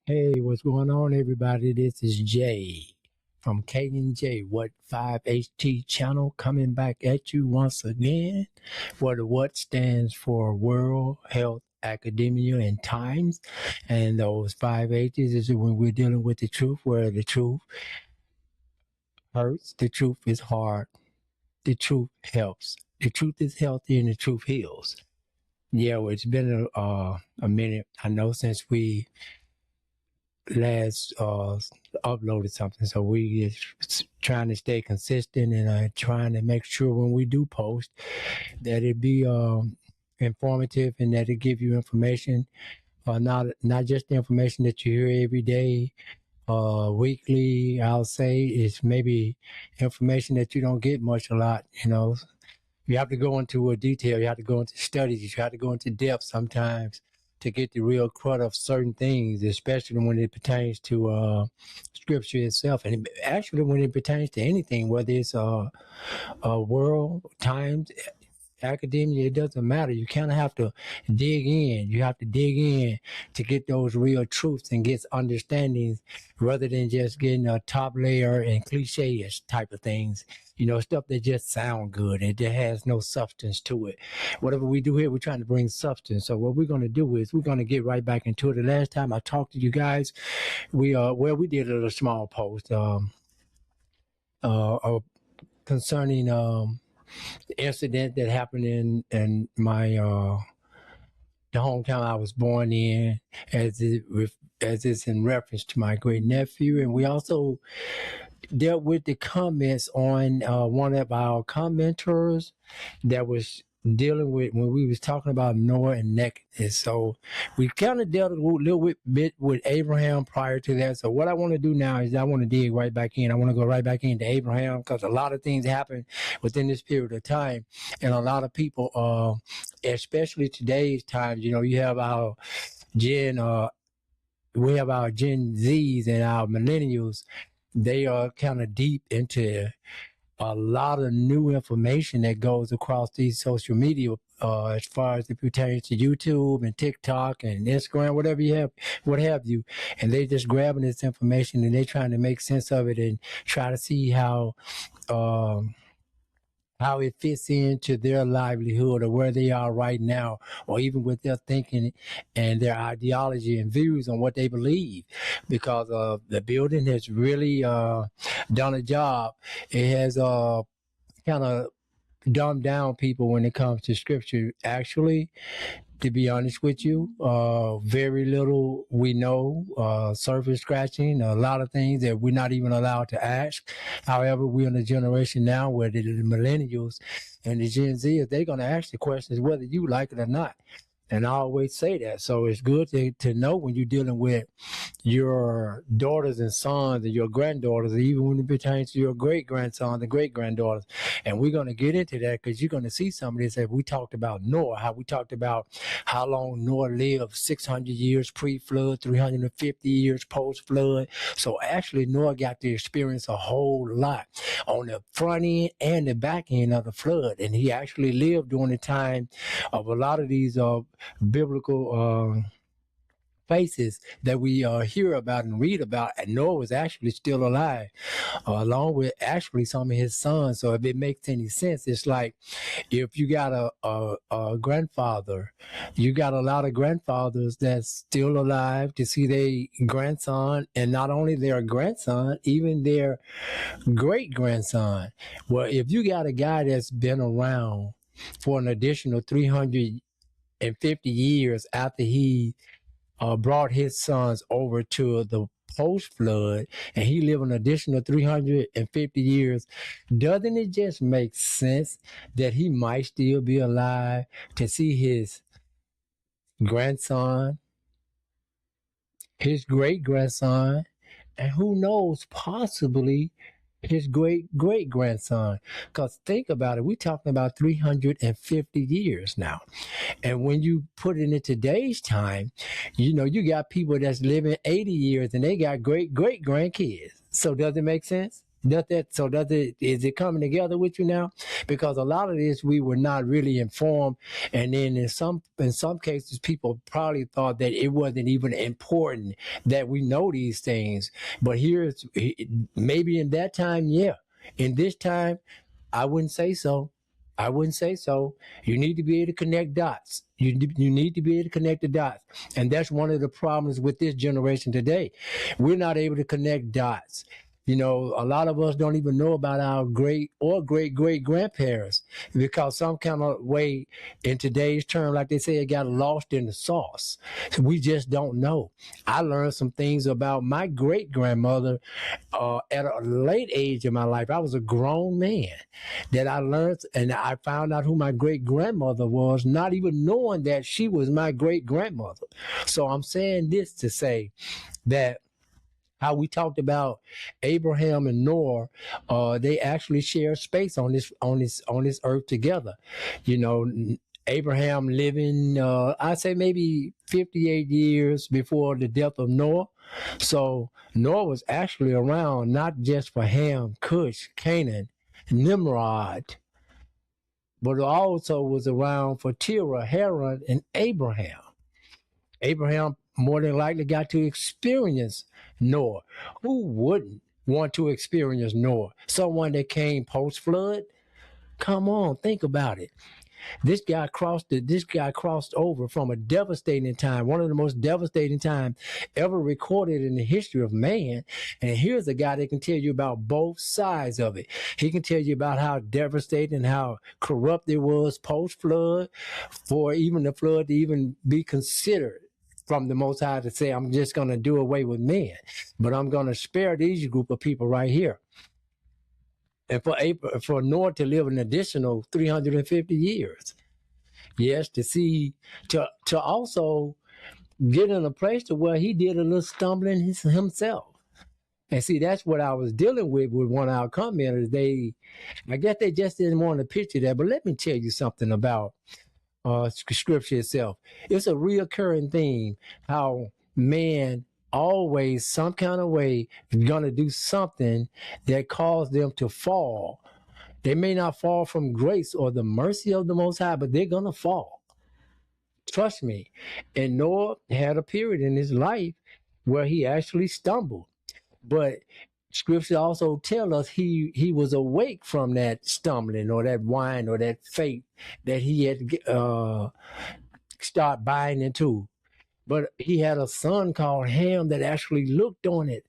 Hey, what's going on, everybody? This is Jay from K and J, What 5HT channel, coming back at you once again. Where the what stands for World Health Academia and Times, and those 5H's is when we're dealing with the truth, where the truth hurts, the truth is hard, the truth helps, the truth is healthy, and the truth heals. Yeah, well, it's been a minute. I know since we last uploaded something, so we just trying to stay consistent and trying to make sure when we do post that it be informative and that it give you information, not just the information that you hear every day, weekly. I'll say it's maybe information that you don't get much a lot. You have to go into a detail. You have to go into studies. You have to go into depth sometimes to get the real crud of certain things, especially when it pertains to scripture itself, and actually when it pertains to anything, whether it's world, times, academia, it doesn't matter. You kind of have to dig in. You have to dig in to get those real truths and get understandings rather than just getting a top layer and cliche-ish type of things. Stuff that just sound good and that has no substance to it. Whatever we do here, we're trying to bring substance. So what we're going to do is we're going to get right back into it. The last time I talked to you guys, we did a little small post concerning the incident that happened in my the hometown I was born in, as it's in reference to my great nephew, and we also dealt with the comments on one of our commenters that was dealing with when we was talking about Noah and nakedness. So we kind of dealt a little bit with Abraham prior to that. So what I want to do now is I want to dig right back in. I want to go right back into Abraham because a lot of things happen within this period of time, and a lot of people, especially today's times, you have our Gen, we have our Gen Zs and our millennials. They are kind of deep into a lot of new information that goes across these social media, as far as it pertains to YouTube and TikTok and Instagram, whatever you have, what have you. And they just grabbing this information and they trying to make sense of it and try to see um, how it fits into their livelihood or where they are right now, or even with their thinking and their ideology and views on what they believe. Because the building has really done a job. It has kind of dumbed down people when it comes to scripture. Actually, to be honest with you, very little we know, surface scratching, a lot of things that we're not even allowed to ask. However, we're in a generation now where the millennials and the Gen Z, they're going to ask the questions whether you like it or not. And I always say that. So it's good to know when you're dealing with your daughters and sons and your granddaughters, even when it pertains to your great grandsons and great granddaughters. And we're going to get into that because you're going to see some of this. That we talked about Noah, how we talked about how long Noah lived, 600 years pre-flood, 350 years post-flood. So actually, Noah got to experience a whole lot on the front end and the back end of the flood. And he actually lived during the time of a lot of these biblical faces that we hear about and read about, and Noah was actually still alive, along with actually some of his sons. So if it makes any sense, it's like if you got a grandfather, you got a lot of grandfathers that's still alive to see their grandson, and not only their grandson, even their great grandson. Well, if you got a guy that's been around for an additional 350 years after he brought his sons over to the post flood, and he lived an additional 350 years, doesn't it just make sense that he might still be alive to see his grandson, his great grandson, and who knows, possibly his great great grandson? Because think about it, we're talking about 350 years now. And when you put it in today's time, you got people that's living 80 years and they got great great grandkids. So does it make sense? Is it coming together with you now? Because a lot of this we were not really informed, and then in some cases people probably thought that it wasn't even important that we know these things. But here's maybe in that time, yeah. In this time, I wouldn't say so. I wouldn't say so. You need to be able to connect dots. You need to be able to connect the dots. And that's one of the problems with this generation today. We're not able to connect dots. A lot of us don't even know about our great or great great grandparents because some kind of way in today's term, like they say, it got lost in the sauce. So we just don't know. I learned some things about my great grandmother at a late age in my life. I was a grown man that I learned, and I found out who my great grandmother was, not even knowing that she was my great grandmother. So I'm saying this to say that how we talked about Abraham and Noah, they actually share space on this earth together. You know, Abraham living, I'd say maybe 58 years before the death of Noah. So Noah was actually around not just for Ham, Cush, Canaan, Nimrod, but also was around for Terah, Haran, and Abraham. Abraham more than likely got to experience Noah. Who wouldn't want to experience Noah? Someone that came post flood? Come on, think about it. This guy crossed over from a devastating time, one of the most devastating times ever recorded in the history of man. And here's a guy that can tell you about both sides of it. He can tell you about how devastating and how corrupt it was post flood, for even the flood to even be considered from the Most High to say, I'm just going to do away with man, but I'm going to spare these group of people right here. And for Noah to live an additional 350 years. Yes, to also get in a place to where he did a little stumbling himself. And see, that's what I was dealing with one of our commenters. I guess they just didn't want to picture that. But let me tell you something about scripture itself. It's a reoccurring theme how man always some kind of way is going to do something that caused them to fall. They may not fall from grace or the mercy of the Most High, but they're going to fall. Trust me. And Noah had a period in his life where he actually stumbled. But scripture also tells us he was awake from that stumbling or that wine or that faith that he had start buying into. But he had a son called Ham that actually looked on it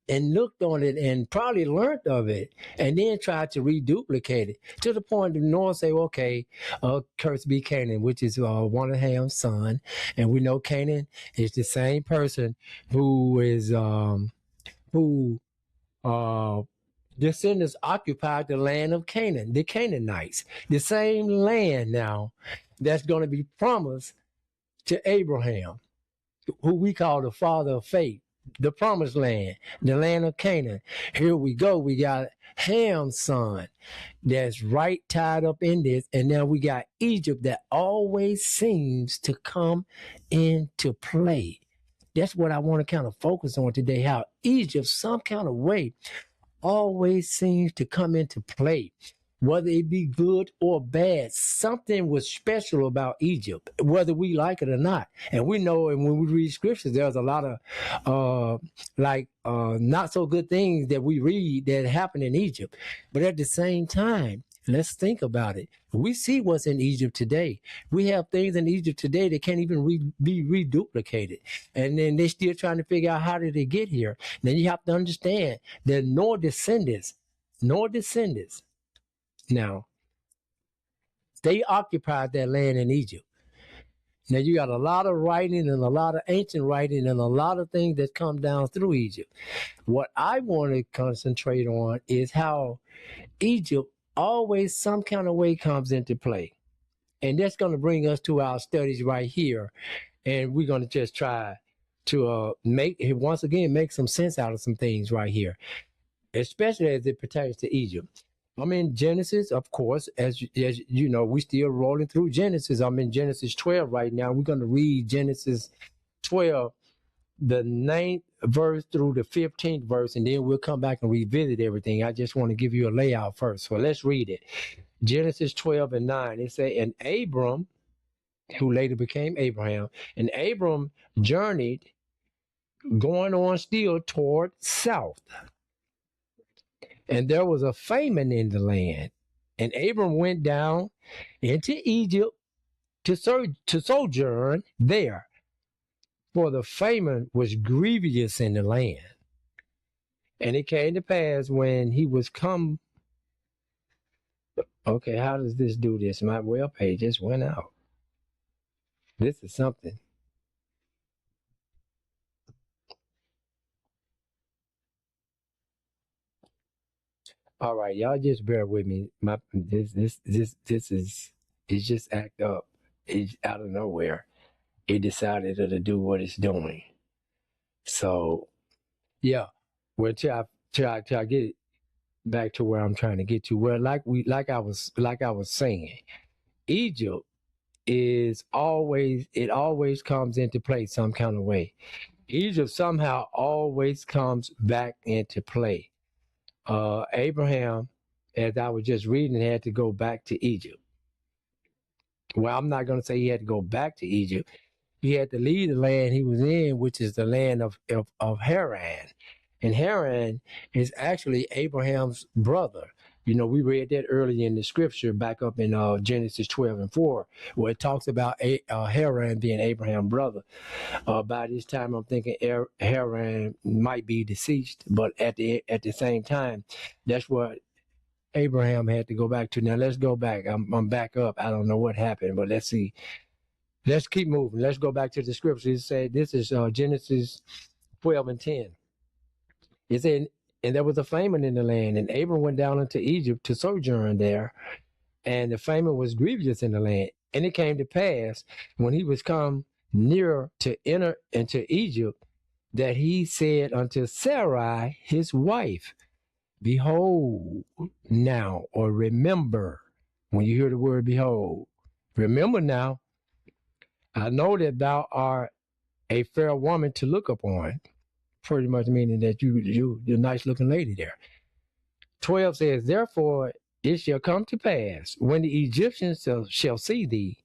and probably learned of it and then tried to reduplicate it to the point that Noah say, okay, cursed be Canaan, which is one of Ham's son. And we know Canaan is the same person who descendants occupied the land of Canaan, the Canaanites, the same land now that's going to be promised to Abraham, who we call the father of faith, the promised land, the land of Canaan. Here we go. We got Ham's son that's right tied up in this. And now we got Egypt that always seems to come into play. That's what I want to kind of focus on today, how Egypt, some kind of way, always seems to come into play. Whether it be good or bad, something was special about Egypt, whether we like it or not. And we know, and when we read scriptures, there's a lot of not so good things that we read that happen in Egypt. But at the same time, let's think about it. We see what's in Egypt today. We have things in Egypt today that can't even be reduplicated. And then they're still trying to figure out how did they get here. Then you have to understand that Noah's descendants, now, they occupied that land in Egypt. Now, you got a lot of writing and a lot of ancient writing and a lot of things that come down through Egypt. What I want to concentrate on is how Egypt always some kind of way comes into play. And that's going to bring us to our studies right here. And we're going to just try to make some sense out of some things right here, especially as it pertains to Egypt. I'm in Genesis, of course, as you know, we still rolling through Genesis. I'm in Genesis 12 right now. We're going to read Genesis 12 the 9th verse through the 15th verse, and then we'll come back and revisit everything. I just want to give you a layout first. So let's read it. Genesis 12 and 9. It says, and Abram, who later became Abraham, and Abram journeyed, going on still toward south. And there was a famine in the land. And Abram went down into Egypt to sojourn there, for the famine was grievous in the land. And it came to pass when he was come. Okay, how does this do this? My web page just went out. This is something. All right, y'all just bear with me. This is it just act up. It's out of nowhere. It decided to do what it's doing. So yeah, well, till I get it back to where I'm trying to get to. Well, like I was saying, Egypt is always comes into play some kind of way. Egypt somehow always comes back into play. Abraham, as I was just reading, had to go back to Egypt. Well, I'm not going to say he had to go back to Egypt. He had to leave the land he was in, which is the land of Haran. And Haran is actually Abraham's brother. You know, we read that earlier in the scripture back up in Genesis 12 and 4, where it talks about Haran being Abraham's brother. By this time, I'm thinking Haran might be deceased, but at the same time, that's what Abraham had to go back to. Now, let's go back. I'm back up. I don't know what happened, but let's see. Let's keep moving. Let's go back to the scripture. It said, this is Genesis 12 and 10. It said, and there was a famine in the land, and Abram went down into Egypt to sojourn there, and the famine was grievous in the land. And it came to pass, when he was come near to enter into Egypt, that he said unto Sarai, his wife, behold now, or remember, when you hear the word behold, remember now, I know that thou art a fair woman to look upon. Pretty much meaning that you're a nice looking lady there. 12 says, therefore it shall come to pass, when the Egyptians shall see thee,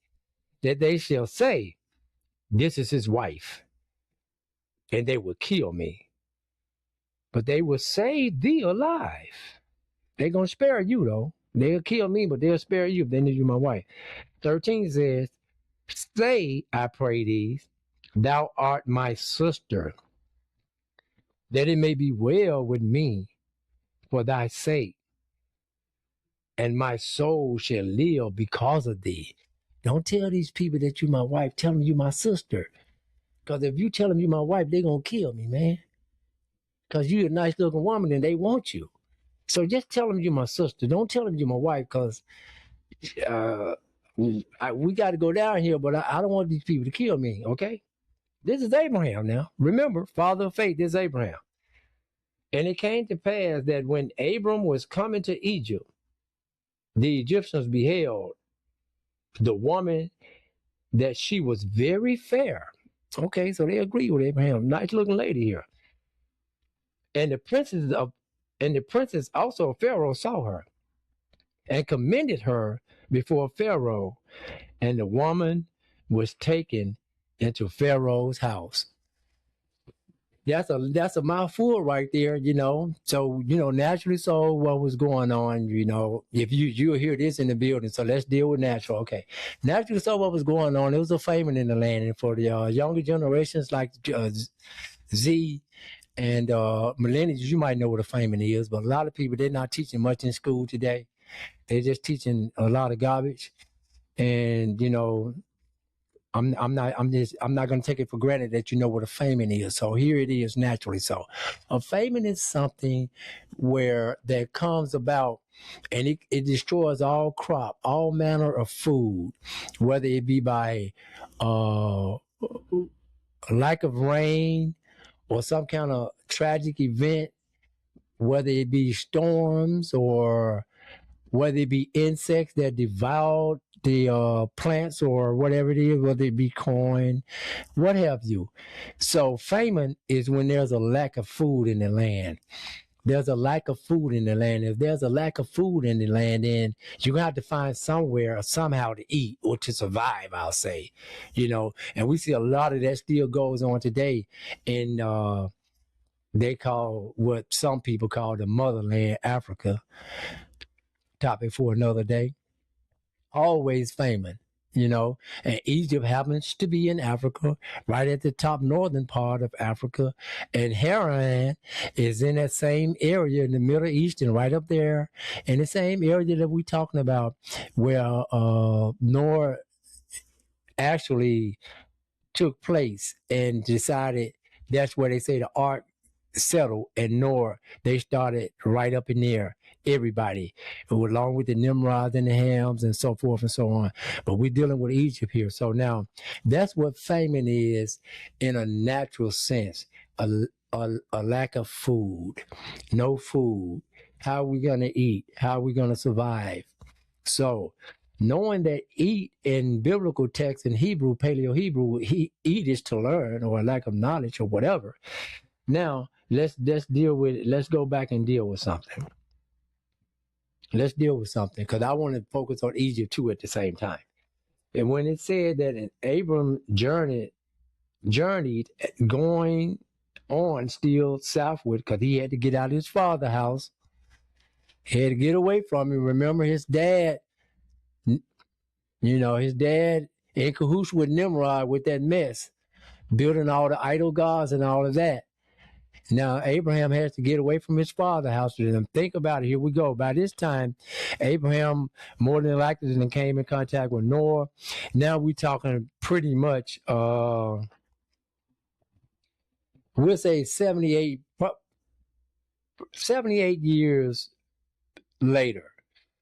that they shall say, this is his wife, and they will kill me. But they will save thee alive. They're going to spare you, though. They'll kill me, but they'll spare you if they need you my wife. 13 says, say, I pray thee, thou art my sister, that it may be well with me for thy sake, and my soul shall live because of thee. Don't tell these people that you my wife. Tell them you my sister. Because if you tell them you my wife, they're going to kill me, man. Because you a nice looking woman and they want you. So just tell them you my sister. Don't tell them you my wife, because we got to go down here, but I don't want these people to kill me, okay? This is Abraham now. Remember, father of faith, this is Abraham. And it came to pass that when Abram was coming to Egypt, the Egyptians beheld the woman, that she was very fair. Okay, so they agree with Abraham. Nice looking lady here. And the princess also of Pharaoh saw her and commended her before Pharaoh. And the woman was taken into Pharaoh's house. That's a mouthful right there, you know. So, you know, naturally so what was going on, you know, if you'll hear this in the building. So let's deal with natural. Okay. Naturally so what was going on, there was a famine in the land. And for the younger generations like Z and millennials, you might know what a famine is, but a lot of people, they're not teaching much in school today. They're just teaching a lot of garbage. And, you know, I'm not going to take it for granted that you know what a famine is. So here it is naturally. So a famine is something where that comes about and it destroys all crop, all manner of food, whether it be by lack of rain or some kind of tragic event, whether it be storms or whether it be insects that devoured the plants or whatever it is, whether it be corn, what have you. So famine is when there's a lack of food in the land. There's a lack of food in the land. If there's a lack of food in the land, then you're gonna have to find somewhere or somehow to eat or to survive, I'll say. And we see a lot of that still goes on today in they call what some people call the motherland, Africa. Topic for another day. Always famine, and Egypt happens to be in Africa, right at the top northern part of Africa, and Haran is in that same area in the Middle East and right up there in the same area that we're talking about, where Noah actually took place and decided that's where they say the ark settled, and Noah, they started right up in there, everybody, along with the Nimrods and the Hams and so forth and so on. But we're dealing with Egypt here. So now that's what famine is in a natural sense, a lack of food, no food. How are we going to eat? How are we going to survive? So knowing that eat in biblical text in Hebrew, Paleo Hebrew, eat is to learn or a lack of knowledge or whatever. Now, let's go back and deal with something. Let's deal with something, because I want to focus on Egypt too at the same time. And when it said that Abram journeyed going on still southward, because he had to get out of his father's house. He had to get away from him. Remember his dad, his dad in cahoots with Nimrod with that mess, building all the idol gods and all of that. Now, Abraham has to get away from his father's house. And think about it. Here we go. By this time, Abraham more than likely came in contact with Noah. Now we're talking pretty much, we'll say 78 years later.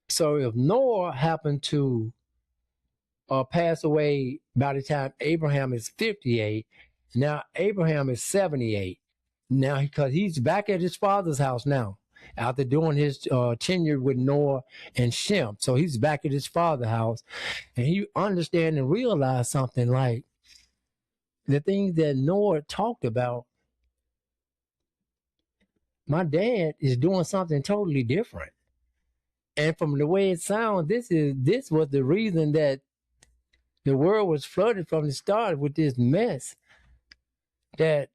So if Noah happened to pass away by the time Abraham is 58, now Abraham is 78. Now, because he's back at his father's house now, after doing his tenure with Noah and Shem. So he's back at his father's house, and he understand and realize something like the things that Noah talked about. My dad is doing something totally different. And from the way it sounds, this was the reason that the world was flooded from the start with this mess that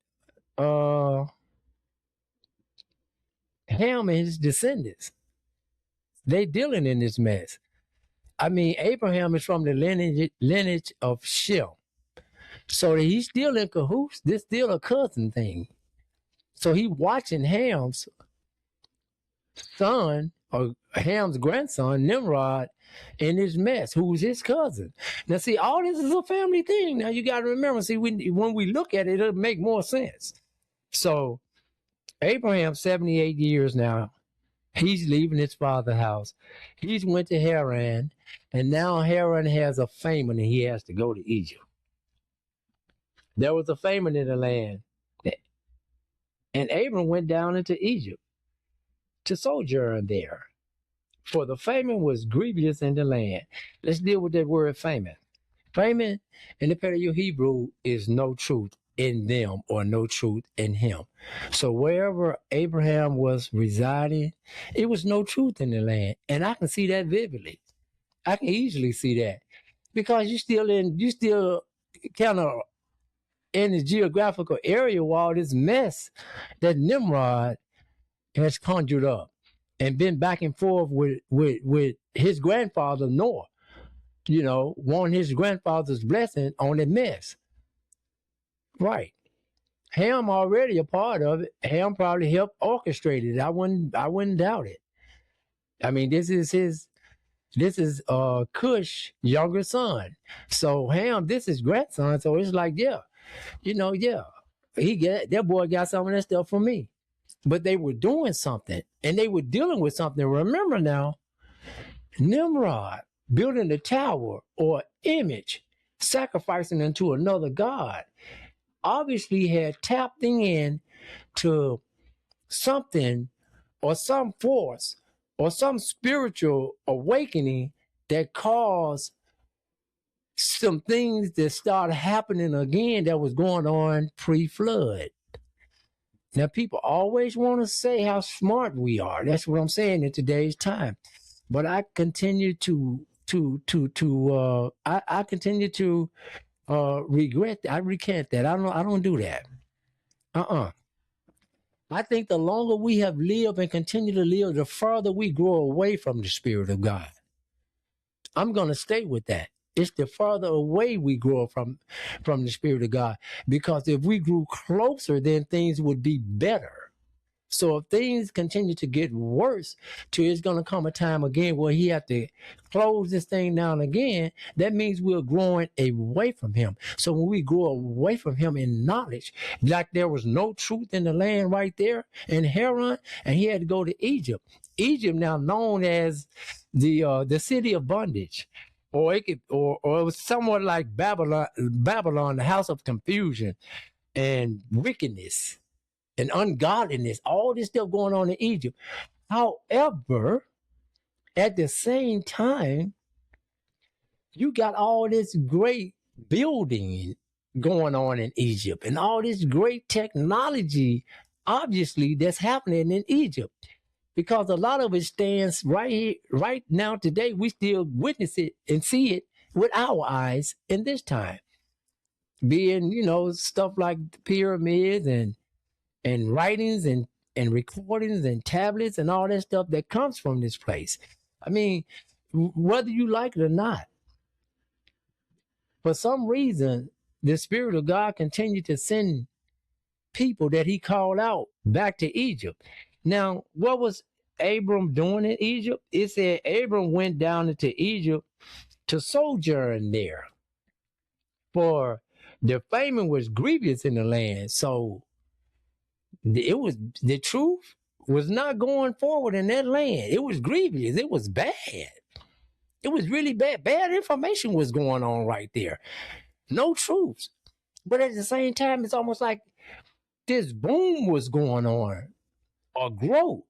Ham and his descendants, they dealing in this mess. I mean, Abraham is from the lineage of Shem. So he's still in cahoots. This still a cousin thing. So he watching Ham's son or Ham's grandson, Nimrod, in this mess, who's his cousin. Now, see, all this is a family thing. Now, you got to remember, see, when we look at it, it'll make more sense. So Abraham, 78 years now, he's leaving his father's house. He's went to Haran, and now Haran has a famine, and he has to go to Egypt. There was a famine in the land, and Abram went down into Egypt to sojourn there, for the famine was grievous in the land. Let's deal with that word famine. Famine in the Paleo Hebrew is no truth in them or no truth in him. So wherever Abraham was residing, it was no truth in the land. And I can see that vividly. I can easily see that, because you still kind of in the geographical area where all this mess that Nimrod has conjured up and been back and forth with his grandfather Noah, wanting his grandfather's blessing on the mess. Right. Ham already a part of it. Ham probably helped orchestrate it. I wouldn't doubt it. I mean, this is Cush's younger son. So Ham, this is grandson. So it's like, yeah. That boy got some of that stuff from me. But they were doing something, and they were dealing with something. Remember now, Nimrod building a tower or image, sacrificing unto another god, obviously had tapped in to something or some force or some spiritual awakening that caused some things that started happening again that was going on pre-flood. Now, people always want to say how smart we are. That's what I'm saying in today's time. But I continue I continue to regret. I recant that. I don't do that. Uh-uh. I think the longer we have lived and continue to live, the further we grow away from the Spirit of God. I'm going to stay with that. It's the further away we grow from the Spirit of God. Because if we grew closer, then things would be better. So if things continue to get worse, it's going to come a time again where he have to close this thing down again. That means we're growing away from him. So when we grow away from him in knowledge, like there was no truth in the land right there in Haran, and he had to go to Egypt. Egypt now known as the city of bondage. Or it was somewhat like Babylon, the house of confusion and wickedness and ungodliness, all this stuff going on in Egypt. However, at the same time, you got all this great building going on in Egypt and all this great technology, obviously, that's happening in Egypt. Because a lot of it stands right here, right now, today, we still witness it and see it with our eyes in this time. Being, stuff like the pyramids and writings and recordings and tablets and all that stuff that comes from this place. I mean, whether you like it or not, for some reason, the Spirit of God continued to send people that he called out back to Egypt. Now, what was Abram doing in Egypt? It said Abram went down into Egypt to sojourn there. For the famine was grievous in the land. So it was, the truth was not going forward in that land. It was grievous. It was bad. It was really bad. Bad information was going on right there. No truth. But at the same time, it's almost like this boom was going on, or growth.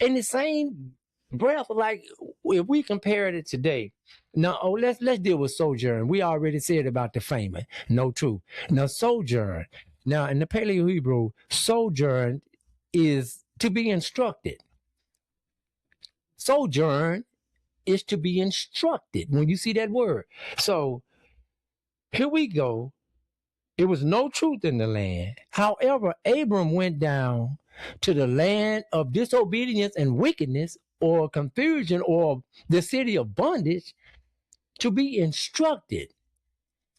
In the same breath, like if we compared it today, now let's deal with sojourn. We already said about the famine, no truth. Now sojourn. Now in the Paleo Hebrew, sojourn is to be instructed. Sojourn is to be instructed when you see that word. So here we go. It was no truth in the land. However, Abram went down to the land of disobedience and wickedness, or confusion, or the city of bondage, to be instructed.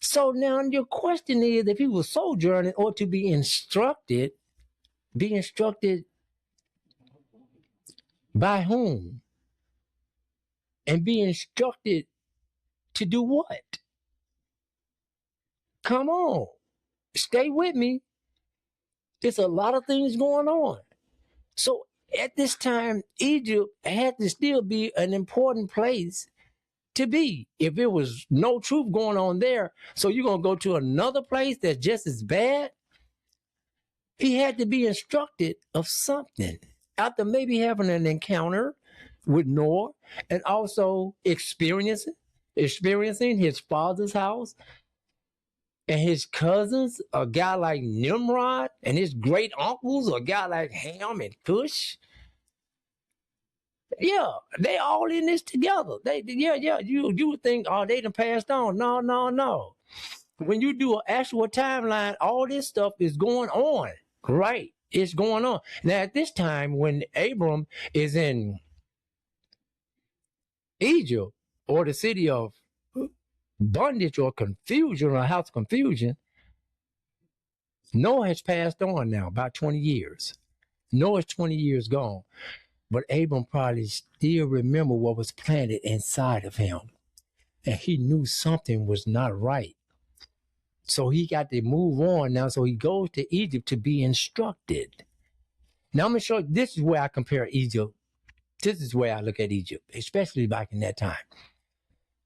So now your question is, if he was sojourning or to be instructed by whom? And be instructed to do what? Come on. Stay with me. There's a lot of things going on. So at this time, Egypt had to still be an important place to be. If it was no truth going on there, so you're going to go to another place that's just as bad? He had to be instructed of something. After maybe having an encounter with Noah and also experiencing his father's house, and his cousins, a guy like Nimrod, and his great uncles, a guy like Ham and Cush. Yeah, they all in this together. You would think, oh, they done passed on. No. When you do an actual timeline, all this stuff is going on. Right. It's going on. Now, at this time, when Abram is in Egypt, or the city of bondage or confusion, or house of confusion, Noah has passed on now, about 20 years. Noah's 20 years gone. But Abram probably still remember what was planted inside of him. And he knew something was not right. So he got to move on now. So he goes to Egypt to be instructed. Now I'm going to show you, this is where I compare Egypt. This is where I look at Egypt, especially back in that time.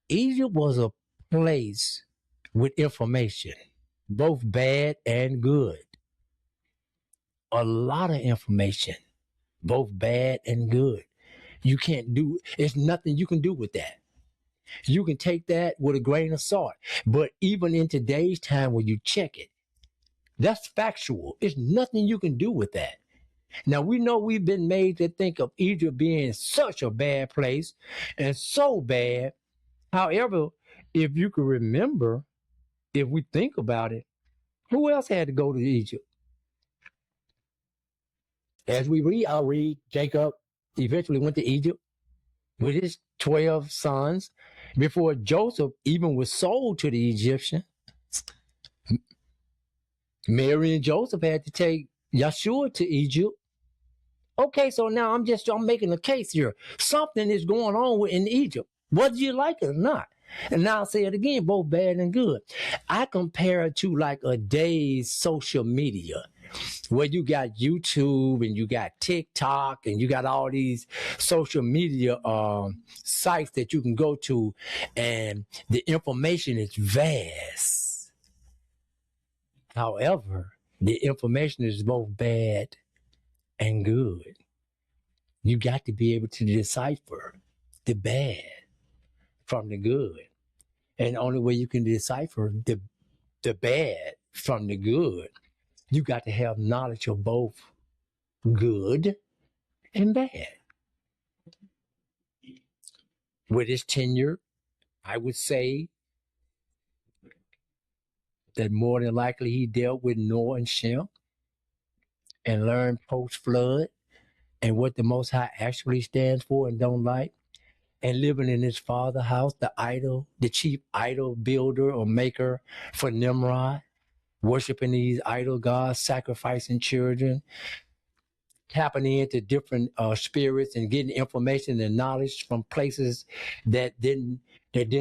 Egypt was a place with information, both bad and good. A lot of information, both bad and good. It's nothing you can do with that. You can take that with a grain of salt. But even in today's time, when you check it, that's factual. It's nothing you can do with that. Now, we know we've been made to think of Egypt being such a bad place and so bad. However, if you can remember, if we think about it, who else had to go to Egypt? As we read, I'll read Jacob eventually went to Egypt with his 12 sons before Joseph even was sold to the Egyptian. Mary and Joseph had to take Yeshua to Egypt. Okay, so now I'm making a case here. Something is going on in Egypt, whether you like it or not. And now I'll say it again, both bad and good. I compare it to like a day's social media, where you got YouTube and you got TikTok and you got all these social media sites that you can go to, and the information is vast. However, the information is both bad and good. You got to be able to decipher the bad from the good. And the only way you can decipher the bad from the good, you got to have knowledge of both good and bad. With his tenure, I would say that more than likely he dealt with Noah and Shem and learned post-flood and what the Most High actually stands for and don't like, and living in his father's house, the chief idol builder or maker for Nimrod, worshiping these idol gods, sacrificing children, tapping into different spirits and getting information and knowledge from places that didn't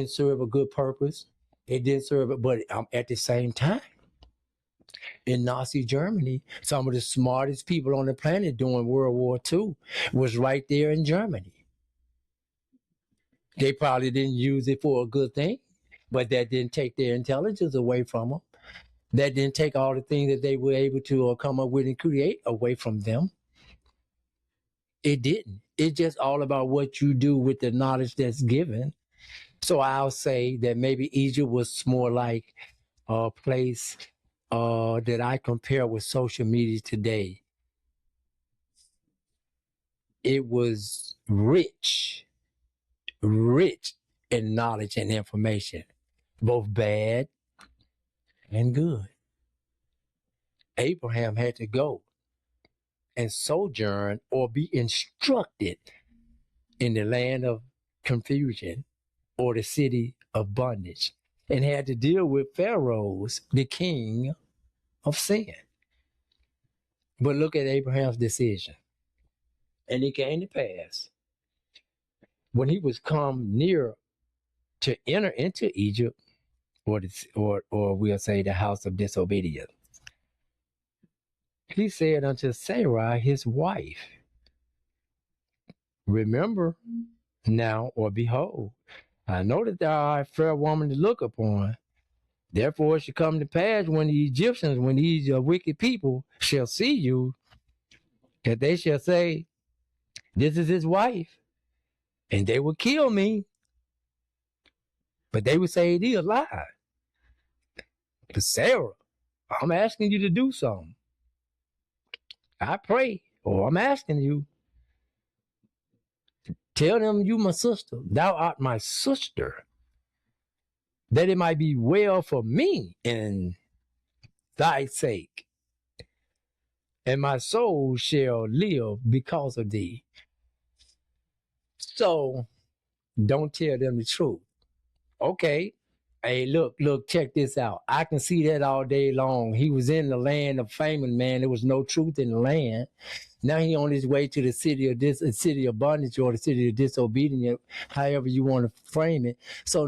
serve a good purpose. It didn't serve it, but at the same time, in Nazi Germany, some of the smartest people on the planet during World War II was right there in Germany. They probably didn't use it for a good thing, but that didn't take their intelligence away from them. That didn't take all the things that they were able to come up with and create away from them. It didn't. It's just all about what you do with the knowledge that's given. So I'll say that maybe Egypt was more like a place that I compare with social media today. It was rich in knowledge and information, both bad and good. Abraham had to go and sojourn or be instructed in the land of confusion or the city of bondage, and had to deal with Pharaoh's, the king of sin. But look at Abraham's decision. And it came to pass, when he was come near to enter into Egypt, or we'll say the house of disobedience, he said unto Sarai, his wife, remember now, or behold, I know that thou art a fair woman to look upon. Therefore it shall come to pass when the Egyptians, when these wicked people shall see you, that they shall say, this is his wife, and they will kill me. But they would say it is alive. But Sarah, I'm asking you to do something. I pray, or I'm asking you, tell them you my sister. Thou art my sister, that it might be well for me in thy sake, and my soul shall live because of thee. So don't tell them the truth. Okay. Hey, look, check this out. I can see that all day long. He was in the land of famine, man. There was no truth in the land. Now he on his way to the city of bondage, or the city of disobedience, however you want to frame it. So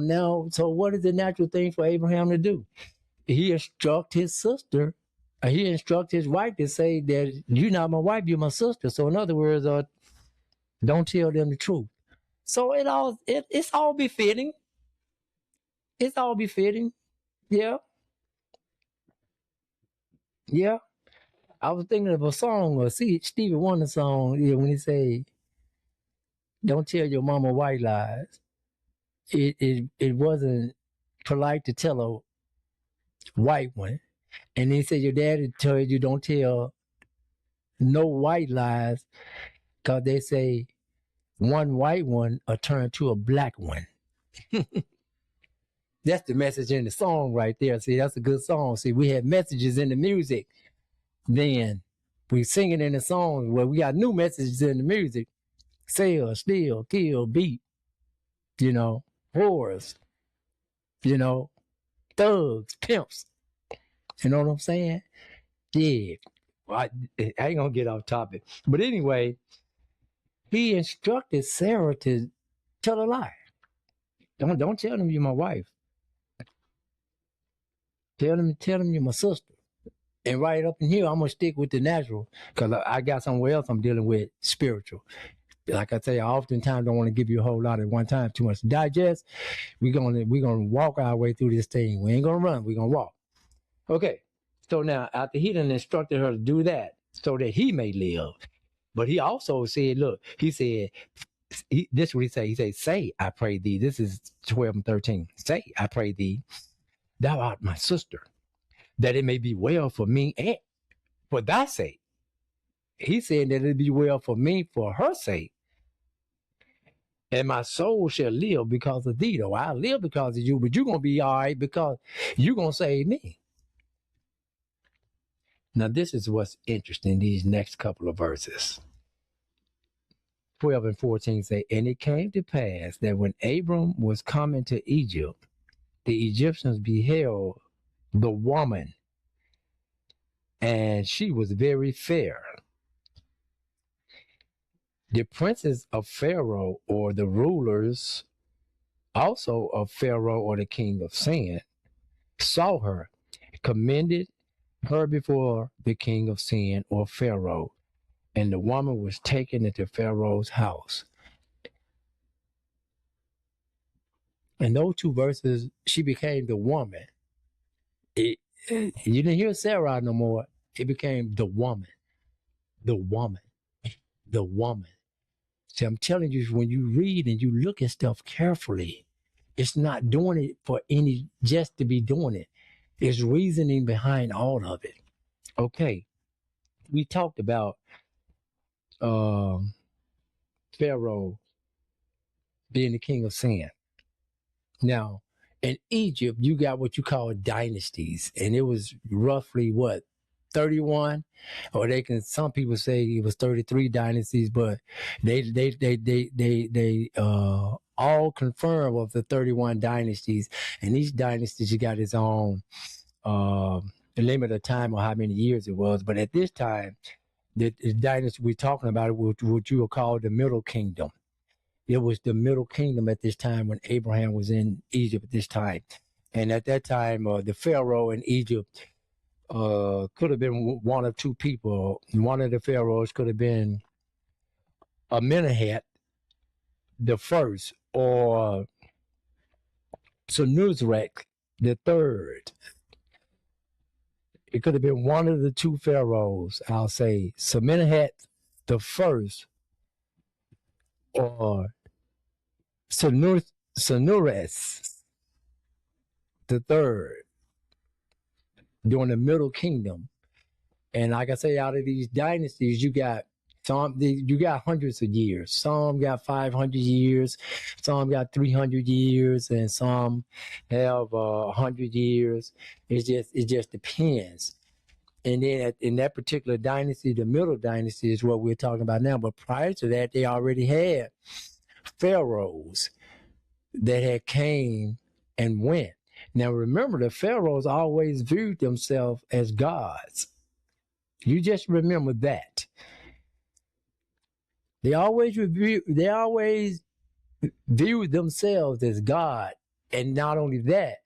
what is the natural thing for Abraham to do? He instruct his sister. He instruct his wife to say that you're not my wife, you're my sister. So in other words, don't tell them the truth. So it's all befitting. It's all befitting. Yeah. Yeah. I was thinking of a song, or Stevie Wonder song, when he say, don't tell your mama white lies. it wasn't polite to tell a white one. And he said your daddy told you don't tell no white lies because they say one white one will turn to a black one. That's the message in the song right there. See, that's a good song. See, we had messages in the music then. We sing it in the songs where we got new messages in the music. Sell, steal, kill, beat, whores, thugs, pimps. You know what I'm saying? Yeah. I ain't gonna get off topic. But anyway, he instructed Sarah to tell a lie. Don't tell them you're my wife. Tell them you're my sister. And right up in here, I'm gonna stick with the natural because I got somewhere else I'm dealing with spiritual. Like I say, I oftentimes don't want to give you a whole lot at one time, too much to digest. We're gonna walk our way through this thing. We ain't gonna run, we're gonna walk. Okay. So now after he done instructed her to do that so that he may live. But he also said, look, he said, this is what he said. He said, say, I pray thee. This is 12 and 13. Say, I pray thee, thou art my sister, that it may be well for me and for thy sake. He said that it be well for me for her sake. And my soul shall live because of thee, though. I live because of you, but you're going to be all right because you're going to save me. Now, this is what's interesting, these next couple of verses. 12 and 14 say, and it came to pass that when Abram was coming to Egypt, the Egyptians beheld the woman, and she was very fair. The princes of Pharaoh, or the rulers also of Pharaoh, or the king of Sin, saw her, commended her before the king of Sin, or Pharaoh, and the woman was taken into Pharaoh's house. In those two verses, she became the woman. You didn't hear Sarah no more. It became the woman. The woman. The woman. See, I'm telling you, when you read and you look at stuff carefully, it's not doing it for just to be doing it. There's reasoning behind all of it. Okay. We talked about Pharaoh being the king of Sin. Now, in Egypt, you got what you call dynasties, and it was roughly 31, or some people say it was 33 dynasties, but they all confirm of the 31 dynasties, and each dynasty you got its own limit of time or how many years it was. But at this time, the dynasty we're talking about, what you will call the Middle Kingdom. It was the Middle Kingdom at this time when Abraham was in Egypt at this time. And at that time, the Pharaoh in Egypt could have been one of two people. One of the pharaohs could have been Amenemhat the first, or Senusret the third. It could have been one of the two pharaohs, I'll say, Amenemhat the first, or Senusret the third, during the Middle Kingdom. And like I say, out of these dynasties, you got hundreds of years. Some got 500 years, some got 300 years, and some have 100 years. It just depends. And then in that particular dynasty, the Middle Dynasty is what we're talking about now. But prior to that, they already had pharaohs that had came and went. Now remember, the pharaohs always viewed themselves as gods. You just remember that. They always viewed themselves as God. And not only that,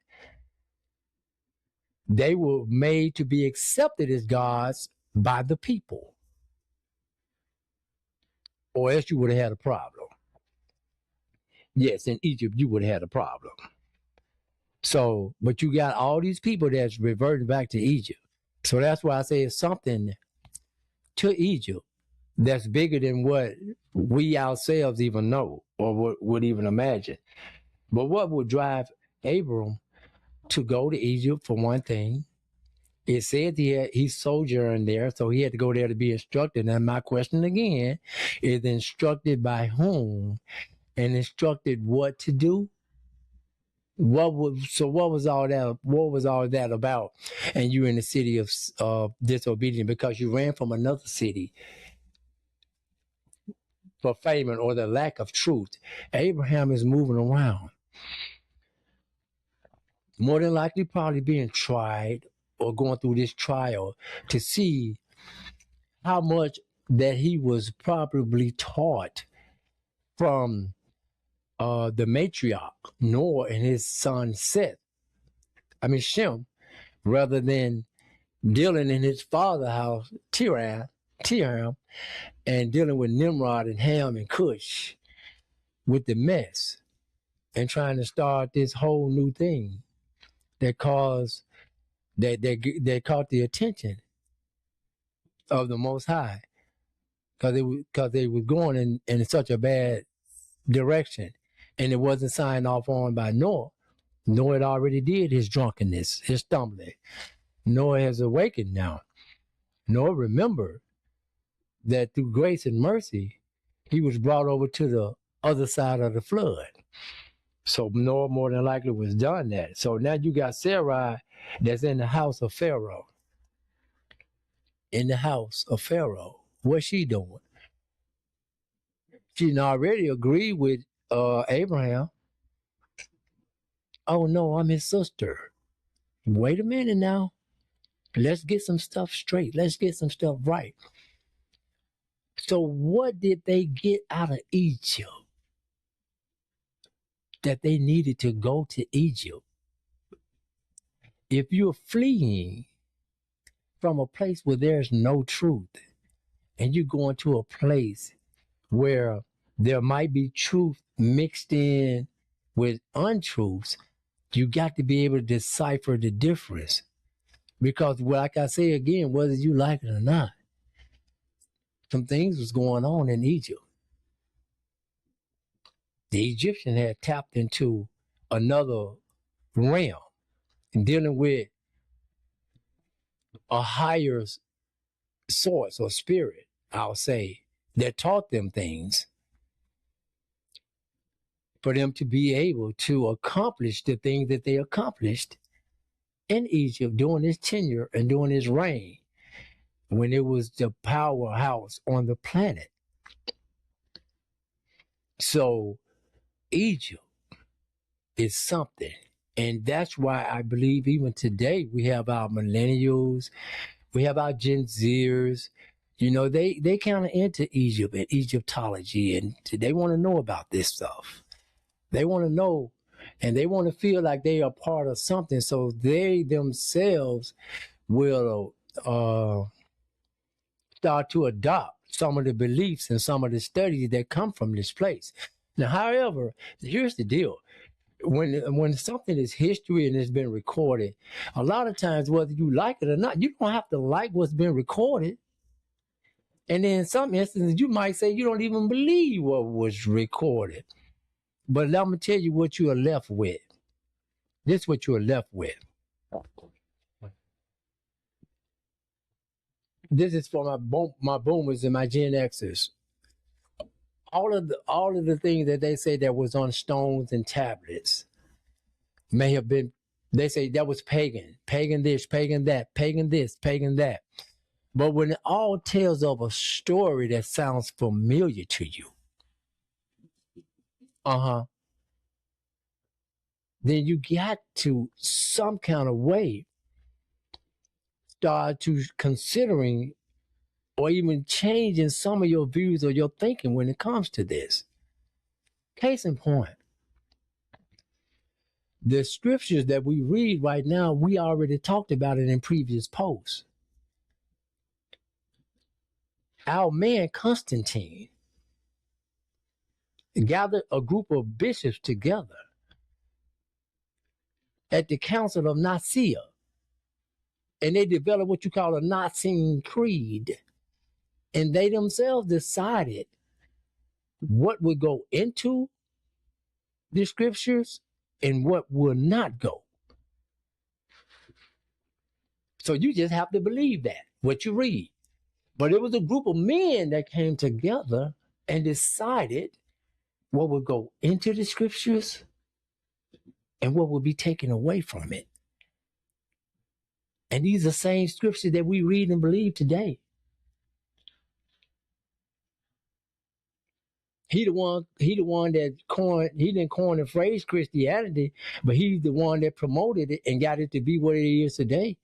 they were made to be accepted as gods by the people. Or else you would have had a problem. Yes, in Egypt, you would have had a problem. So, but you got all these people that's reverting back to Egypt. So that's why I say it's something to Egypt that's bigger than what we ourselves even know or would even imagine. But what would drive Abram to go to Egypt for one thing? It said he sojourned there, so he had to go there to be instructed. And my question again is, instructed by whom and instructed what to do? What was all that? What was all that about? And you in the city of disobedience because you ran from another city for famine or the lack of truth. Abraham is moving around, more than likely, probably being tried or going through this trial to see how much that he was probably taught from the matriarch Noah and his son Shem, rather than dealing in his father's house, Tirham, and dealing with Nimrod and Ham and Cush with the mess and trying to start this whole new thing that that caught the attention of the Most High because they was going in such a bad direction, and it wasn't signed off on by Noah. Noah had already did his drunkenness, his stumbling. Noah has awakened now. Noah remembered that through grace and mercy, he was brought over to the other side of the flood. So Noah more than likely was done that. So now you got Sarai that's in the house of Pharaoh. In the house of Pharaoh. What's she doing? She already agreed with Abraham. Oh no, I'm his sister. Wait a minute now. Let's get some stuff straight. Let's get some stuff right. So what did they get out of Egypt that they needed to go to Egypt? If you're fleeing from a place where there's no truth and you go into a place where there might be truth mixed in with untruths, you got to be able to decipher the difference. Because, like I say again, whether you like it or not, some things was going on in Egypt. The Egyptian had tapped into another realm and dealing with a higher source or spirit, I'll say, that taught them things for them to be able to accomplish the things that they accomplished in Egypt during his tenure and during his reign, when it was the powerhouse on the planet. So Egypt is something. And that's why I believe even today we have our millennials, we have our Gen Zers, they kind of into Egypt and Egyptology, and they want to know about this stuff. They want to know, and they want to feel like they are part of something, so they themselves will start to adopt some of the beliefs and some of the studies that come from this place. Now, however, here's the deal. When something is history and it's been recorded, a lot of times, whether you like it or not, you don't have to like what's been recorded. And then in some instances, you might say you don't even believe what was recorded. But I'm going to tell you what you are left with. This is what you are left with. This is for my boomers and my Gen Xers. All of the things that they say that was on stones and tablets may have been, they say that was pagan this, pagan that, pagan this, pagan that. But when it all tells of a story that sounds familiar to you, then you got to some kind of way start to considering or even changing some of your views or your thinking when it comes to this. Case in point, the scriptures that we read right now, we already talked about it in previous posts. Our man Constantine gathered a group of bishops together at the Council of Nicaea, and they developed what you call a Nicene Creed. And they themselves decided what would go into the scriptures and what will not go. So you just have to believe that, what you read. But it was a group of men that came together and decided what would go into the scriptures and what would be taken away from it. And these are the same scriptures that we read and believe today. He the one that he didn't coin the phrase Christianity, but he's the one that promoted it and got it to be what it is today.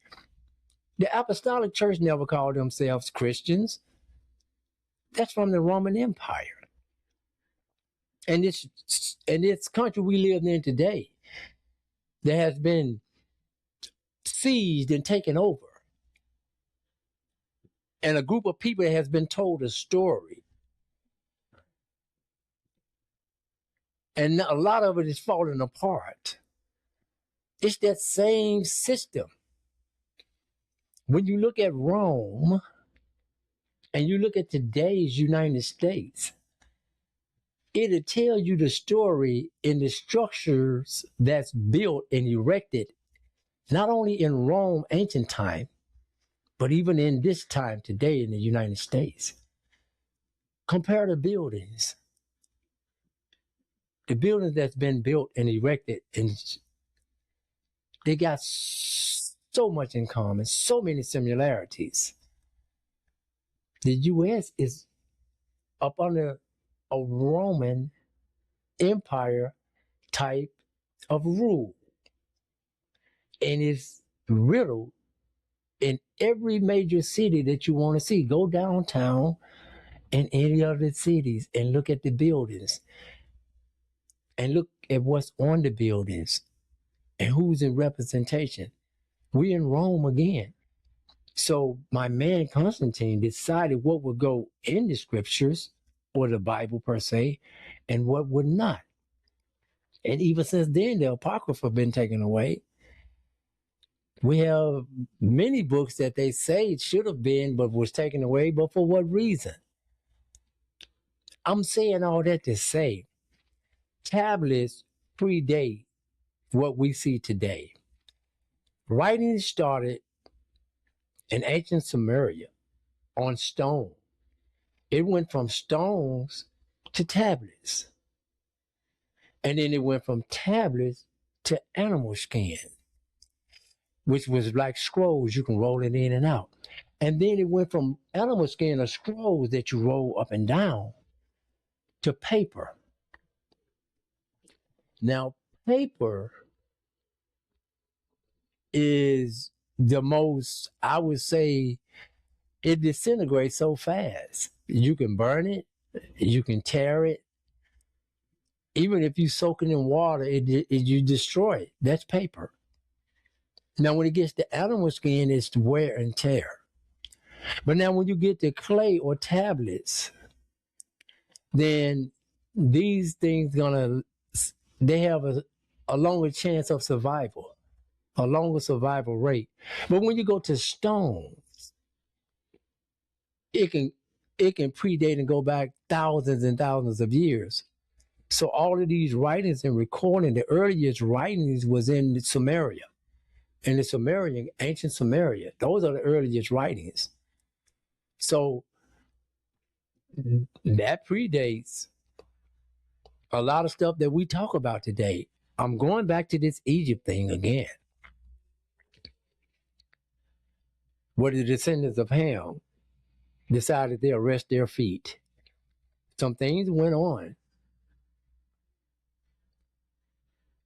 The Apostolic Church never called themselves Christians. That's from the Roman Empire. And this country we live in today that has been seized and taken over. And a group of people that has been told a story. And a lot of it is falling apart. It's that same system. When you look at Rome and you look at today's United States, it'll tell you the story in the structures that's built and erected, not only in Rome ancient time, but even in this time today in the United States. Compare the buildings. The buildings that's been built and erected, and they got so much in common, so many similarities. The U.S. is up under a Roman Empire type of rule, and it's riddled in every major city that you want to see. Go downtown in any other cities and look at the buildings and look at what's on the buildings and who's in representation. We're in Rome again. So my man Constantine decided what would go in the scriptures or the Bible per se and what would not. And even since then, the Apocrypha have been taken away. We have many books that they say it should have been, but was taken away. But for what reason? I'm saying all that to say tablets predate what we see today. Writing started in ancient Sumeria on stone. It went from stones to tablets. And then it went from tablets to animal skin, which was like scrolls. You can roll it in and out. And then it went from animal skin or scrolls that you roll up and down to paper. Now, paper is the most, I would say, it disintegrates so fast. You can burn it, you can tear it. Even if you soak it in water, you destroy it. That's paper. Now, when it gets to animal skin, it's wear and tear. But now when you get to clay or tablets, then these things they have a longer chance of survival, a longer survival rate. But when you go to stones, it can predate and go back thousands and thousands of years. So all of these writings and recording, the earliest writings was in Sumeria. In the Sumerian, ancient Sumeria, those are the earliest writings. So that predates a lot of stuff that we talk about today. I'm going back to this Egypt thing again, where the descendants of Ham decided they'll rest their feet. Some things went on.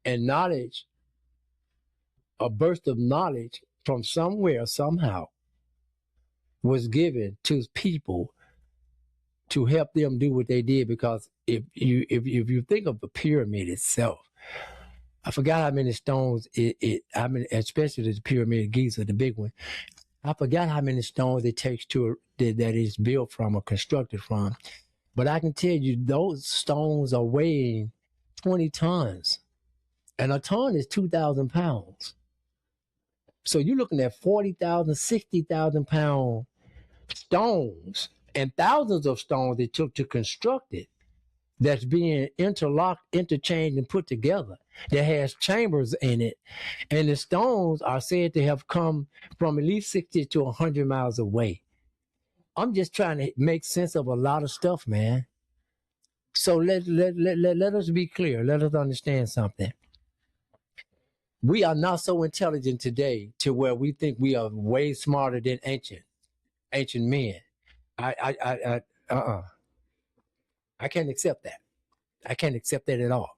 And knowledge, a burst of knowledge from somewhere, somehow, was given to people to help them do what they did. Because if you think of the pyramid itself, I forgot how many stones especially the pyramid of Giza, the big one. I forgot how many stones it takes that is built from or constructed from. But I can tell you those stones are weighing 20 tons. And a ton is 2,000 pounds. So you're looking at 40,000, 60,000 pound stones and thousands of stones it took to construct it. that's being interlocked, interchanged, and put together that has chambers in it. And the stones are said to have come from at least 60 to 100 miles away. I'm just trying to make sense of a lot of stuff, man. So let us be clear. Let us understand something. We are not so intelligent today to where we think we are way smarter than ancient men. I I can't accept that. I can't accept that at all.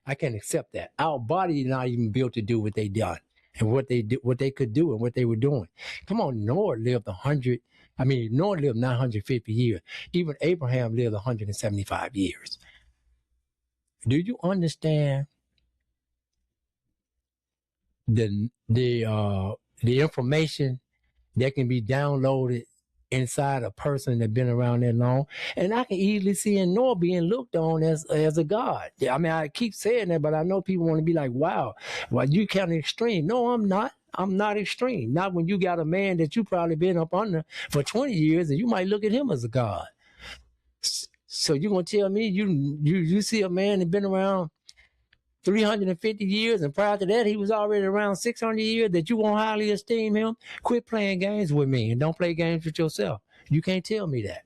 I can't accept that. Our body is not even built to do what they done and what they could do and what they were doing. Come on, Noah lived 100. I mean, Noah lived 950 years. Even Abraham lived 175 years. Do you understand the information that can be downloaded inside a person that's been around that long? And I can easily see in Noah being looked on as a god. I mean, I keep saying that, but I know people want to be like, wow, well, you kind of extreme. No, I'm not. I'm not extreme. Not when you got a man that you probably been up under for 20 years and you might look at him as a god. So you're going to tell me you see a man that been around 350 years, and prior to that, he was already around 600 years, that you won't highly esteem him? Quit playing games with me and don't play games with yourself. You can't tell me that.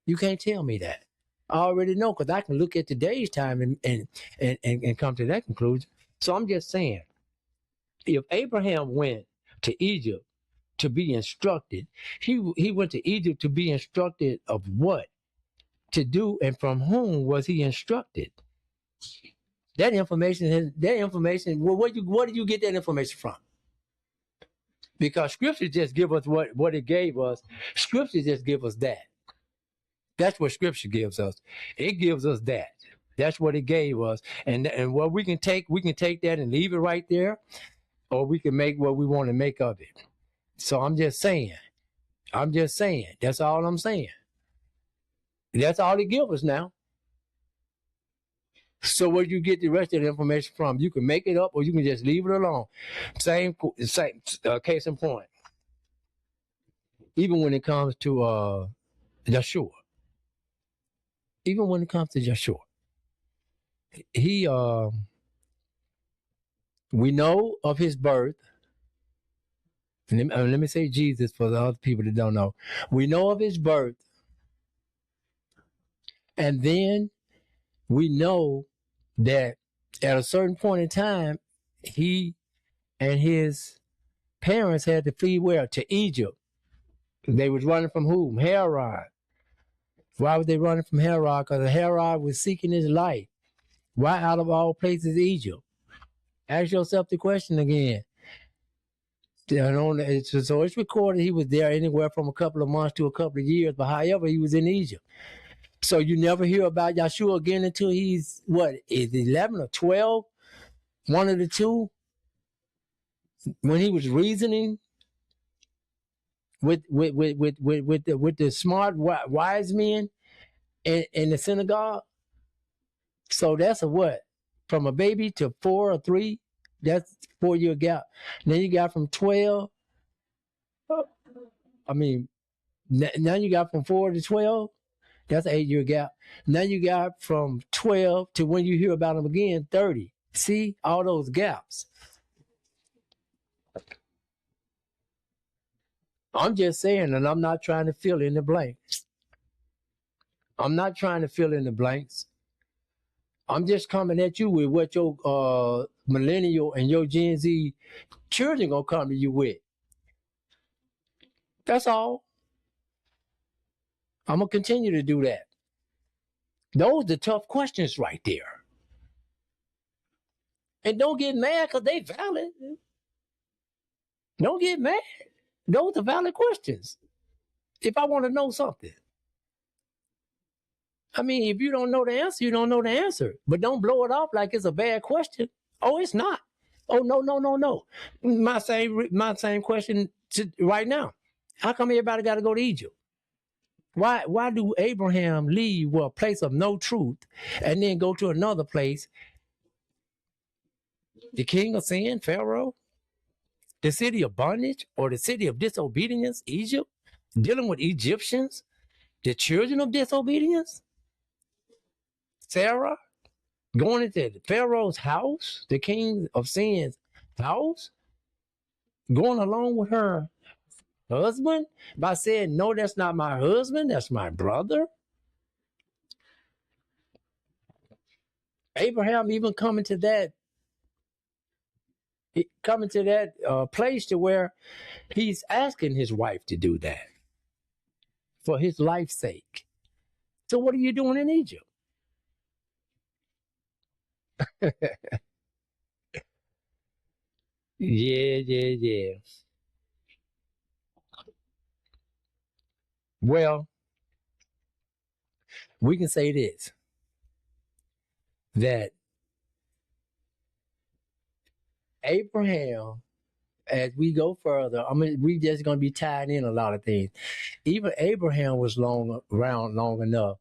You can't tell me that. I already know because I can look at today's time and come to that conclusion. So I'm just saying, if Abraham went to Egypt to be instructed, he went to Egypt to be instructed of what to do, and from whom was he instructed? That information, well, where do you get that information from? Because scripture just give us what it gave us. Scripture just give us that. That's what scripture gives us. It gives us that. That's what it gave us. And what we can take that and leave it right there, or we can make what we want to make of it. So I'm just saying. That's all I'm saying. That's all it gives us now. So where you get the rest of the information from? You can make it up, or you can just leave it alone. Same case in point. Even when it comes to Joshua, he we know of his birth. Let me say Jesus for the other people that don't know. We know of his birth, and then we know that at a certain point in time, he and his parents had to flee where? To Egypt. They was running from whom? Herod. Why was they running from Herod? Because Herod was seeking his life. Why out of all places Egypt? Ask yourself the question again. So it's recorded he was there anywhere from a couple of months to a couple of years, but however, he was in Egypt. So you never hear about Yahshua again until he's, what, is 11 or 12? One of the two? When he was reasoning with the smart wise men in the synagogue. So that's a what? From a baby to 4 or 3, that's 4-year gap. Then you got from 12. I mean, now you got from 4 to 12. That's an 8-year gap. Now you got from 12 to when you hear about them again, 30. See all those gaps. I'm just saying, and I'm not trying to fill in the blanks. I'm just coming at you with what your millennial and your Gen Z children gonna come to you with. That's all. I'm gonna continue to do that. Those are the tough questions right there. And don't get mad because they valid. Don't get mad. Those are valid questions. If I want to know something. I mean, if you don't know the answer, you don't know the answer. But don't blow it off like it's a bad question. Oh, it's not. Oh, no. My same question right now. How come everybody got to go to Egypt? Why do Abraham leave a place of no truth and then go to another place? The king of sin, Pharaoh? The city of bondage or the city of disobedience, Egypt? Dealing with Egyptians? The children of disobedience? Sarah going into Pharaoh's house, the king of sin's house, going along with her husband by saying, no, that's not my husband, that's my brother. Abraham even coming to that place to where he's asking his wife to do that for his life's sake. So what are you doing in Egypt? Yeah, yeah, yeah. Well, we can say this, that Abraham, as we go further, I mean, we just going to be tied in a lot of things. Even Abraham was around long enough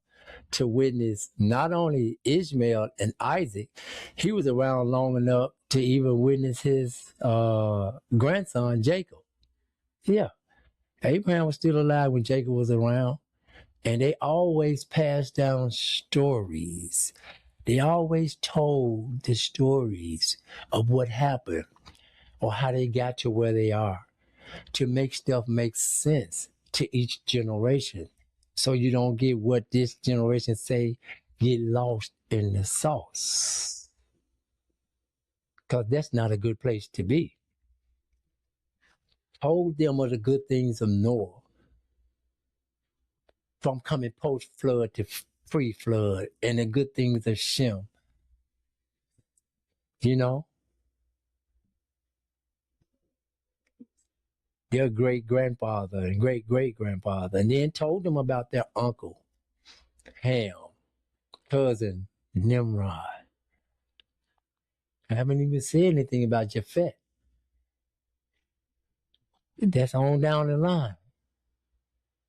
to witness not only Ishmael and Isaac, he was around long enough to even witness his grandson Jacob. Yeah, Abraham was still alive when Jacob was around, and they always passed down stories. They always told the stories of what happened or how they got to where they are to make stuff make sense to each generation. So you don't get what this generation say, get lost in the sauce. Because that's not a good place to be. Told them of the good things of Noah, from coming post flood to pre flood, and the good things of Shem. You know, their great grandfather and great great grandfather, and then told them about their uncle, Ham, cousin, Nimrod. I haven't even said anything about Japhet. That's on down the line.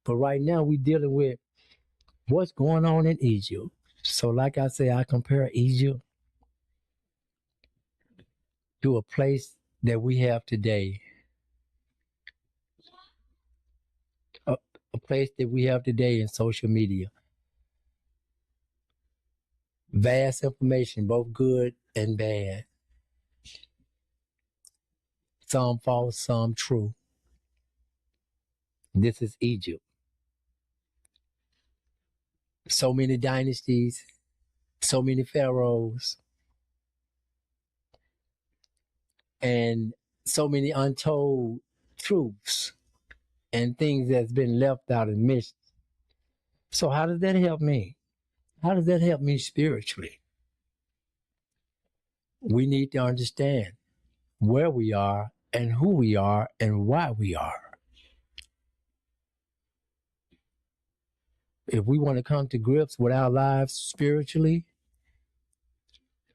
But right now, we're dealing with what's going on in Egypt. So, like I say, I compare Egypt to a place that we have today, a, a place that we have today in social media. Vast information, both good and bad. Some false, some true. This is Egypt. So many dynasties, so many pharaohs, and so many untold truths and things that's been left out and missed. So how does that help me? How does that help me spiritually? We need to understand where we are and who we are and why we are. If we want to come to grips with our lives spiritually,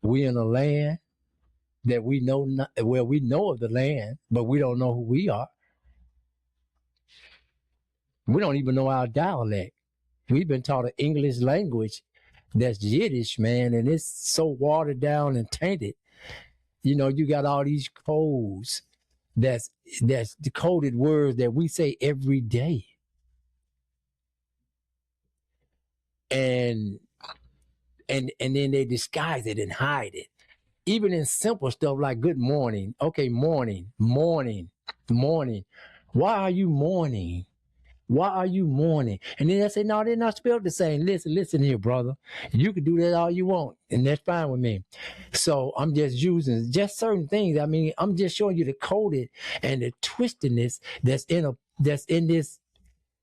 we in a land that we know not, well, we know of the land, but we don't know who we are. We don't even know our dialect. We've been taught an English language that's Yiddish, man, and it's so watered down and tainted. You know, you got all these codes that's decoded words that we say every day. And then they disguise it and hide it. Even in simple stuff like good morning. Okay, morning, morning, morning. Why are you mourning? Why are you mourning? And then they say, no, they're not spelled the same. Listen here, brother. You can do that all you want, and that's fine with me. So I'm just using just certain things. I mean, I'm just showing you the coded and the twistedness that's in this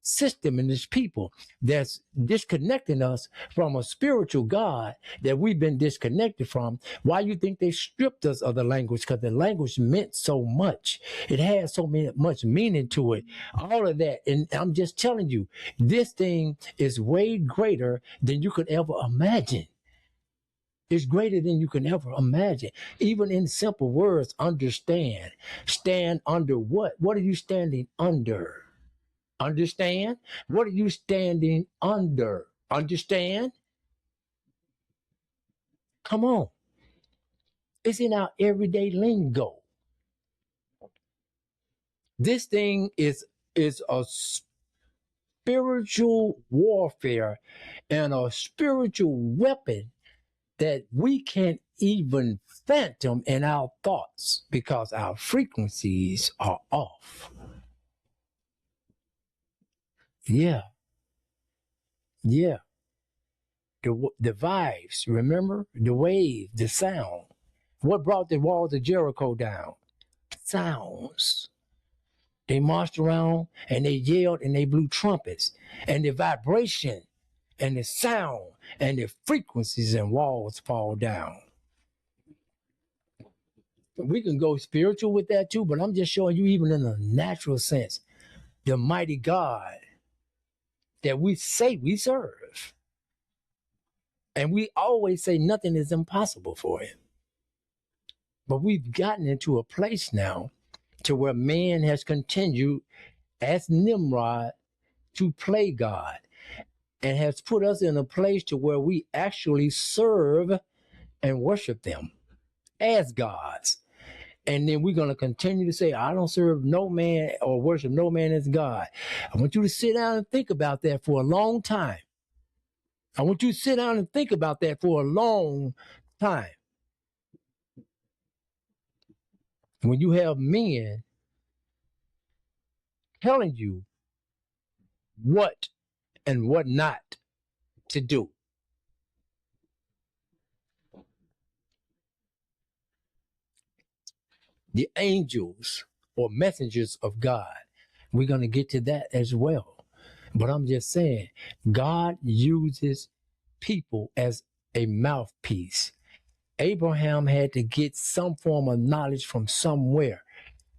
system and this people that's disconnecting us from a spiritual God that we've been disconnected from. Why you think they stripped us of the language? Because the language meant so much. It had so much meaning to it. All of that. And I'm just telling you, this thing is way greater than you could ever imagine. It's greater than you can ever imagine. Even in simple words, understand. Stand under what? What are you standing under? Understand? What are you standing under? Understand? Come on. It's in our everyday lingo. This thing is a spiritual warfare and a spiritual weapon that we can't even phantom in our thoughts because our frequencies are off. Yeah, yeah. The vibes, remember? The wave, the sound. What brought the walls of Jericho down? Sounds. They marched around and they yelled and they blew trumpets. And the vibration and the sound and the frequencies and walls fall down. We can go spiritual with that too, but I'm just showing you, even in a natural sense, the mighty God that we say we serve. And we always say nothing is impossible for him. But we've gotten into a place now to where man has continued as Nimrod to play God and has put us in a place to where we actually serve and worship them as gods. And then we're going to continue to say, I don't serve no man or worship no man as God. I want you to sit down and think about that for a long time. I want you to sit down and think about that for a long time. When you have men telling you what and what not to do. The angels or messengers of God. We're going to get to that as well. But I'm just saying, God uses people as a mouthpiece. Abraham had to get some form of knowledge from somewhere.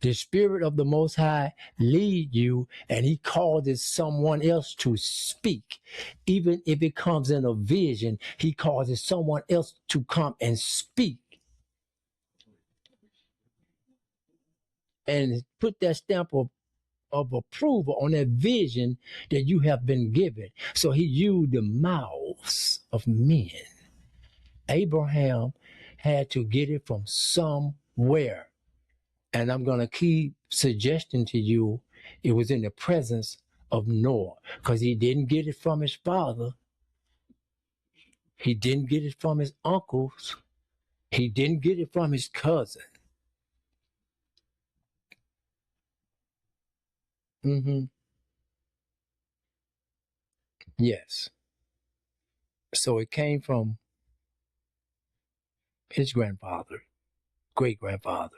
The Spirit of the Most High lead you, and he causes someone else to speak. Even if it comes in a vision, he causes someone else to come and speak and put that stamp of approval on that vision that you have been given. So he used the mouths of men. Abraham had to get it from somewhere. And I'm going to keep suggesting to you, it was in the presence of Noah, because he didn't get it from his father. He didn't get it from his uncles. He didn't get it from his cousin. Mm-hmm. Yes. So it came from his grandfather, great grandfather,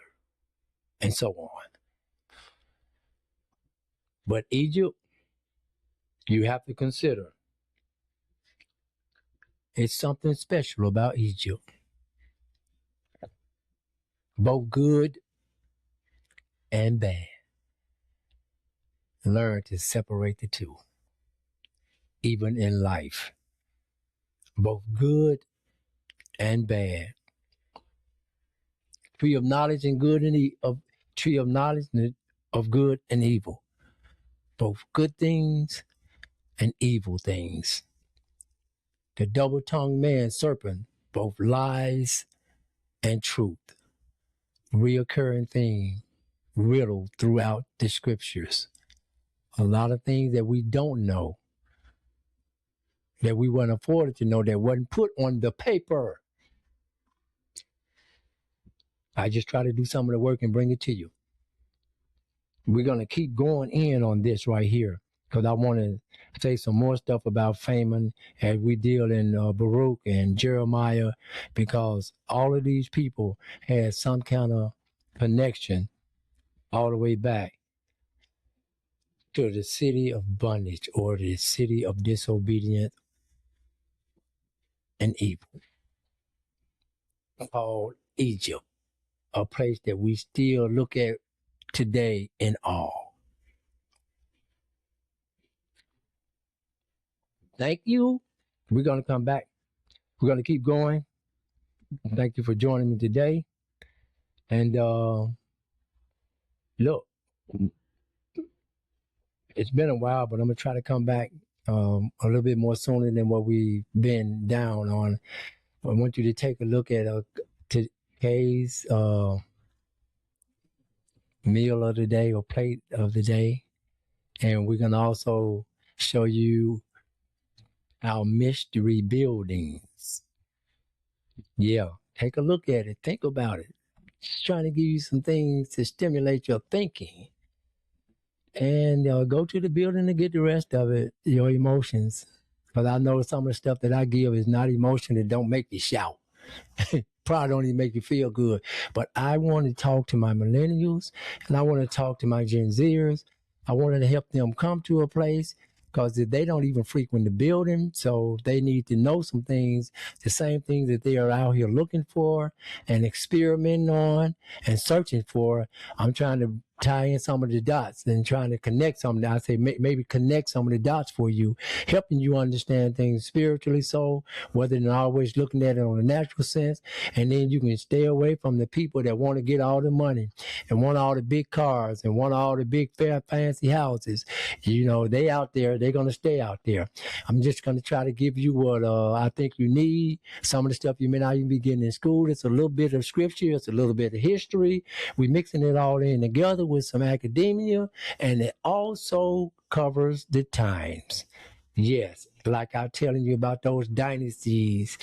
and so on. But Egypt, you have to consider, it's something special about Egypt. Both good and bad. Learn to separate the two, even in life. Both good and bad. Tree of knowledge and good and tree of knowledge of good and evil. Both good things and evil things. The double-tongued man serpent, both lies and truth. Reoccurring theme, riddled throughout the scriptures. A lot of things that we don't know, that we weren't afforded to know, that wasn't put on the paper. I just try to do some of the work and bring it to you. We're going to keep going in on this right here, because I want to say some more stuff about Philemon as we deal in Baruch and Jeremiah, because all of these people had some kind of connection all the way back to the city of bondage, or the city of disobedience and evil, called Egypt, a place that we still look at today in awe. Thank you. We're going to come back. We're going to keep going. Thank you for joining me today. And look, it's been a while, but I'm going to try to come back a little bit more sooner than what we've been down on. I want you to take a look at today's meal of the day or plate of the day. And we're going to also show you our mystery buildings. Yeah, take a look at it. Think about it. Just trying to give you some things to stimulate your thinking. And go to the building to get the rest of it, your emotions. Because I know some of the stuff that I give is not emotion that don't make you shout. Probably don't even make you feel good. But I want to talk to my millennials and I want to talk to my Gen Zers. I wanted to help them come to a place because they don't even frequent the building. So they need to know some things, the same things that they are out here looking for and experimenting on and searching for. I'm trying to tie in some of the dots and trying to connect some. I say maybe connect some of the dots for you, helping you understand things spiritually. So whether than always looking at it on a natural sense, and then you can stay away from the people that want to get all the money and want all the big cars and want all the big fair fancy houses. You know, they out there, they're gonna stay out there. I'm just gonna try to give you what I think you need. Some of the stuff you may not even be getting in school. It's a little bit of scripture, it's a little bit of history. We're mixing it all in together with some academia, and it also covers the times. Yes, like I'm telling you about those dynasties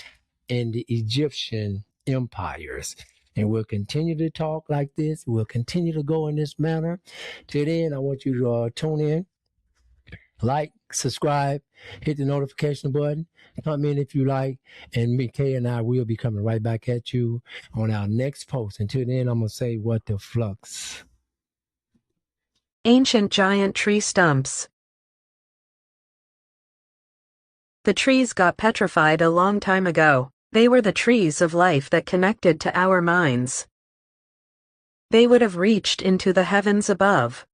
in the Egyptian empires. And we'll continue to talk like this. We'll continue to go in this manner. Till then, I want you to tune in, like, subscribe, hit the notification button, comment if you like, and me, Kay, and I will be coming right back at you on our next post. Until then, I'm going to say what the flux. Ancient giant tree stumps. The trees got petrified a long time ago. They were the trees of life that connected to our minds. They would have reached into the heavens above.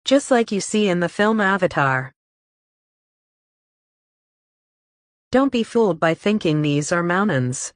Just like you see in the film Avatar. Don't be fooled by thinking these are mountains.